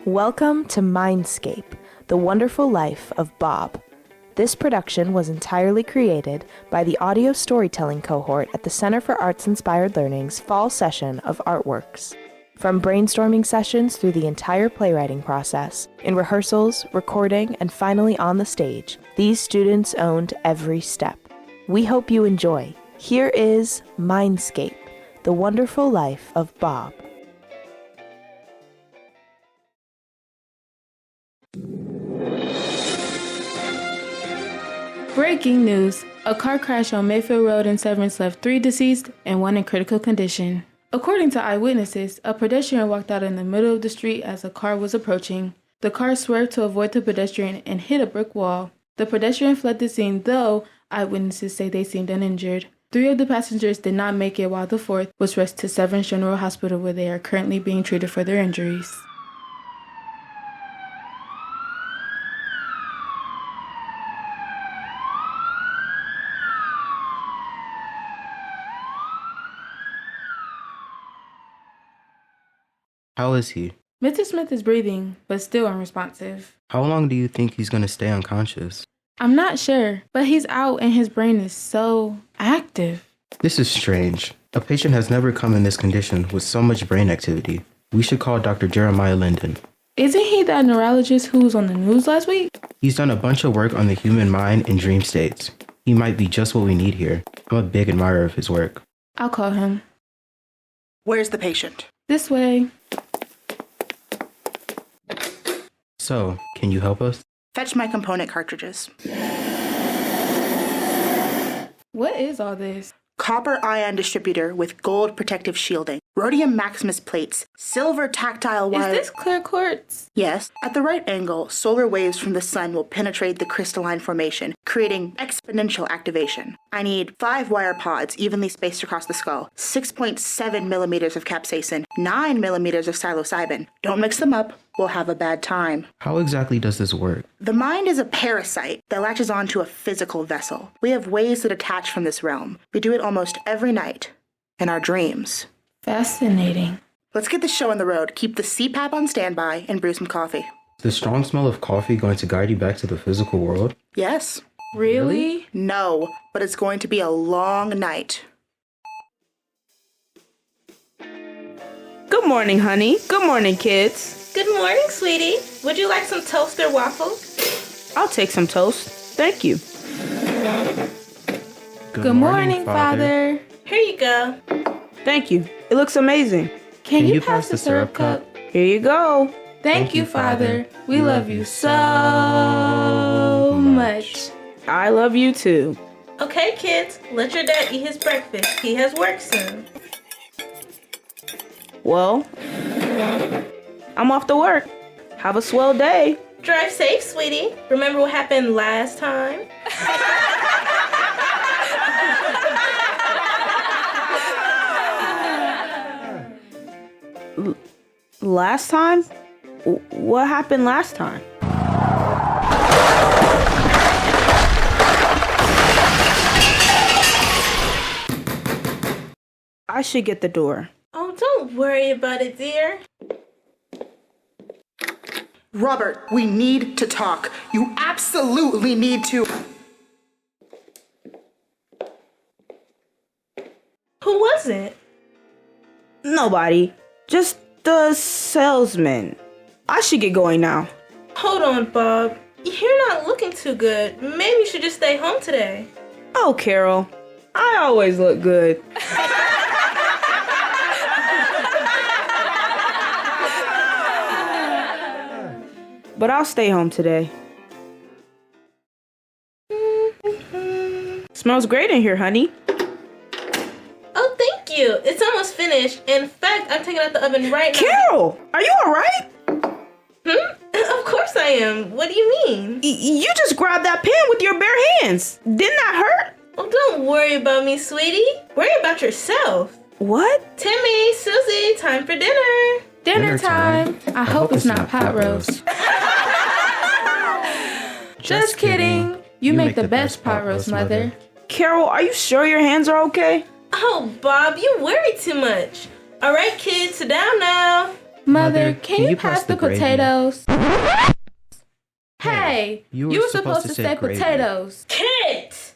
Welcome to Mindscape, the wonderful life of Bob. This production was entirely created by the audio storytelling cohort at the Center for Arts-Inspired Learning's fall session of Artworks. From brainstorming sessions through the entire playwriting process, in rehearsals, recording, and finally on the stage, these students owned every step. We hope you enjoy. Here is Mindscape, the wonderful life of Bob. Breaking news. A car crash on Mayfield Road in Severance left 3 deceased and 1 in critical condition. According to eyewitnesses, a pedestrian walked out in the middle of the street as a car was approaching. The car swerved to avoid the pedestrian and hit a brick wall. The pedestrian fled the scene, though eyewitnesses say they seemed uninjured. 3 of the passengers did not make it, while the 4th was rushed to Severance General Hospital, where they are currently being treated for their injuries. How is he? Mr. Smith is breathing, but still unresponsive. How long do you think he's going to stay unconscious? I'm not sure, but he's out and his brain is so active. This is strange. A patient has never come in this condition with so much brain activity. We should call Dr. Jeremiah Linden. Isn't he that neurologist who was on the news last week? He's done a bunch of work on the human mind in dream states. He might be just what we need here. I'm a big admirer of his work. I'll call him. Where's the patient? This way. So, can you help us? Fetch my component cartridges. What is all this? Copper ion distributor with gold protective shielding. Rhodium Maximus plates. Silver tactile wire. Is this clear quartz? Yes. At the right angle, solar waves from the sun will penetrate the crystalline formation, creating exponential activation. I need 5 wire pods evenly spaced across the skull, 6.7 millimeters of capsaicin, 9 millimeters of psilocybin. Don't mix them up. We'll have a bad time. How exactly does this work? The mind is a parasite that latches onto a physical vessel. We have ways to detach from this realm. We do it almost every night. In our dreams. Fascinating. Let's get the show on the road, keep the CPAP on standby, and brew some coffee. Is the strong smell of coffee going to guide you back to the physical world? Yes. Really? No, but it's going to be a long night. Good morning, honey. Good morning, kids. Good morning, sweetie. Would you like some toast or waffles? I'll take some toast. Thank you. Good morning, Father. Here you go. Thank you. It looks amazing. Can you pass the syrup cup? Here you go. Thank you, Father. We love you so much. I love you too. Okay, kids, let your dad eat his breakfast. He has work soon. Well, I'm off to work. Have a swell day. Drive safe, sweetie. Remember what happened last time? Last time? What happened last time? I should get the door. Oh, don't worry about it, dear. Robert, we need to talk. You absolutely need to. Who was it? Nobody. Just the salesman. I should get going now. Hold on, Bob. You're not looking too good. Maybe you should just stay home today. Oh, Carol. I always look good. But I'll stay home today. Smells great in here, honey. Oh, thank you. It's almost finished. In fact, I'm taking it out the oven right now. Carol, are you all right? Of course I am. What do you mean? You just grabbed that pan with your bare hands. Didn't that hurt? Oh, don't worry about me, sweetie. Worry about yourself. What? Timmy, Susie, time for dinner. Dinner time. I hope it's not pot roast. Just kidding. You make the best pot roast, Mother. Carol, are you sure your hands are okay? Oh, Bob, you worry too much. All right, kids, sit down now. Mother, can you pass the gravy? potatoes? Hey, you you were were supposed to say gravy. potatoes. Kit!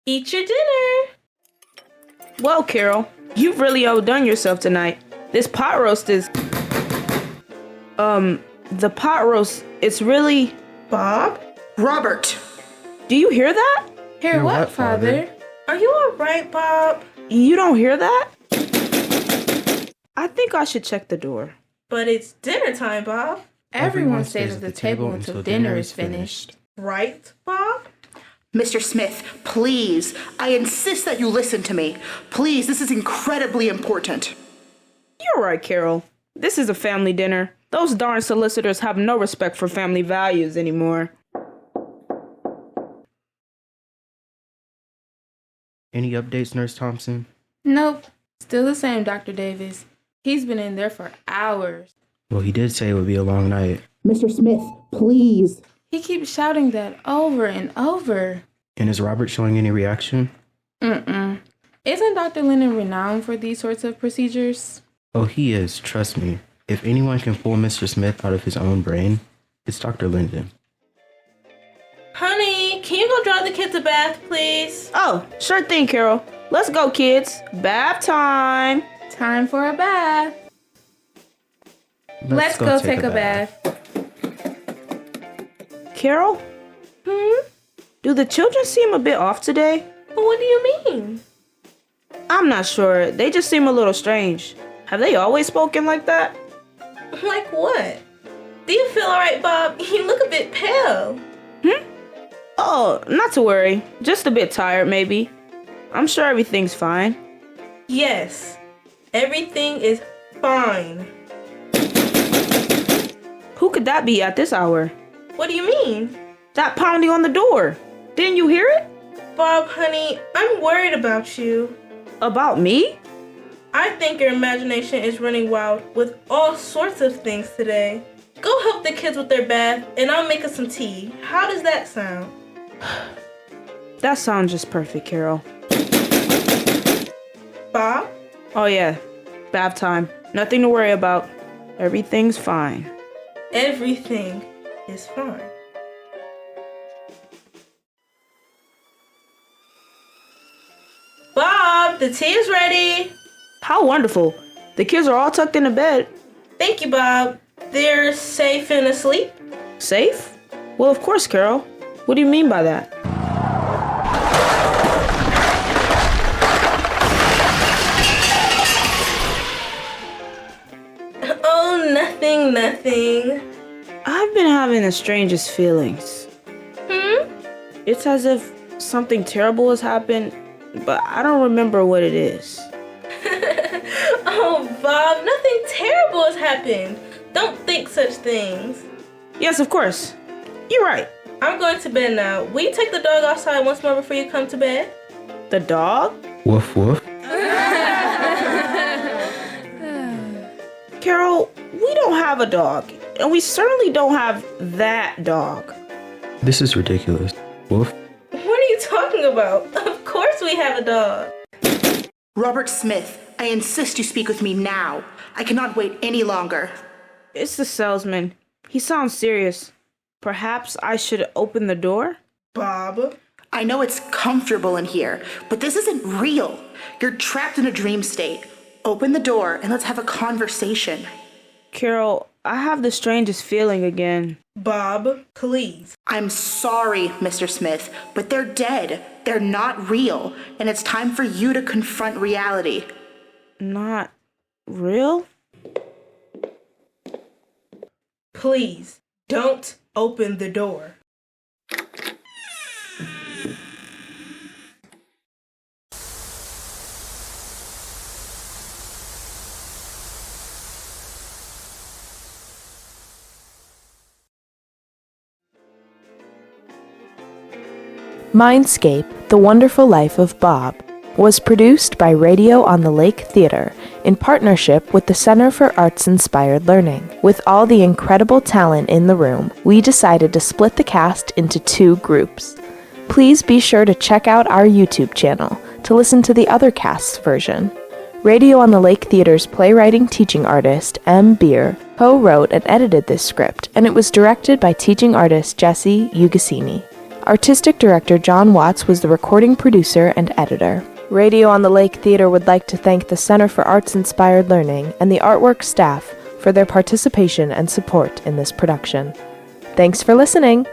Eat your dinner. Well, Carol, you've really outdone yourself tonight. This pot roast is... the pot roast, it's really... Bob? Robert! Do you hear that? Hear Hear what, what, Father? Father? Are you alright, Bob? You don't hear that? I think I should check the door. But it's dinner time, Bob. Everyone stays at the table until dinner is finished. Right, Bob? Mr. Smith, please, I insist that you listen to me. Please, this is incredibly important. You're right, Carol. This is a family dinner. Those darn solicitors have no respect for family values anymore. Any updates, Nurse Thompson? Nope, still the same, Dr. Davis. He's been in there for hours. Well, he did say it would be a long night. Mr. Smith, please. He keeps shouting that over and over. And is Robert showing any reaction? Isn't Dr. Lennon renowned for these sorts of procedures? Oh, he is, trust me. If anyone can pull Mr. Smith out of his own brain, it's Dr. Linden. Honey, can you go drive the kids to bath, please? Oh, sure thing, Carol. Let's go, kids. Bath time. Time for a bath. Let's go take a bath. Carol? Do the children seem a bit off today? What do you mean? I'm not sure. They just seem a little strange. Have they always spoken like that? Like what? Do you feel alright, Bob? You look a bit pale. Oh, not to worry. Just a bit tired, maybe. I'm sure everything's fine. Yes, everything is fine. Who could that be at this hour? What do you mean? That pounding on the door. Didn't you hear it? Bob, honey, I'm worried about you. About me? I think your imagination is running wild with all sorts of things today. Go help the kids with their bath, and I'll make us some tea. How does that sound? That sounds just perfect, Carol. Bob? Oh yeah, bath time. Nothing to worry about. Everything's fine. Everything is fine. Bob, the tea is ready. How wonderful. The kids are all tucked into bed. Thank you, Bob. They're safe and asleep? Safe? Well, of course, Carol. What do you mean by that? Oh, nothing. I've been having the strangest feelings. It's as if something terrible has happened, but I don't remember what it is. Oh, Bob, nothing terrible has happened. Don't think such things. Yes, of course. You're right. I'm going to bed now. Will you take the dog outside once more before you come to bed? The dog? Woof woof. Carol, we don't have a dog, and we certainly don't have that dog. This is ridiculous. Woof. What are you talking about? Of course we have a dog. Robert Smith, I insist you speak with me now. I cannot wait any longer. It's the salesman. He sounds serious. Perhaps I should open the door? Bob? I know it's comfortable in here, but this isn't real. You're trapped in a dream state. Open the door and let's have a conversation. Carol, I have the strangest feeling again. Bob, please. I'm sorry, Mr. Smith, but they're dead. They're not real, and it's time for you to confront reality. Not real? Please, don't open the door. Mindscape, The Wonderful Life of Bob, was produced by Radio on the Lake Theater in partnership with the Center for Arts-Inspired Learning. With all the incredible talent in the room, we decided to split the cast into 2 groups. Please be sure to check out our YouTube channel to listen to the other cast's version. Radio on the Lake Theater's playwriting teaching artist, M. Beer, co-wrote and edited this script, and it was directed by teaching artist Jesse Ugasini. Artistic director John Watts was the recording producer and editor. Radio on the Lake Theater would like to thank the Center for Arts-Inspired Learning and the artwork staff for their participation and support in this production. Thanks for listening!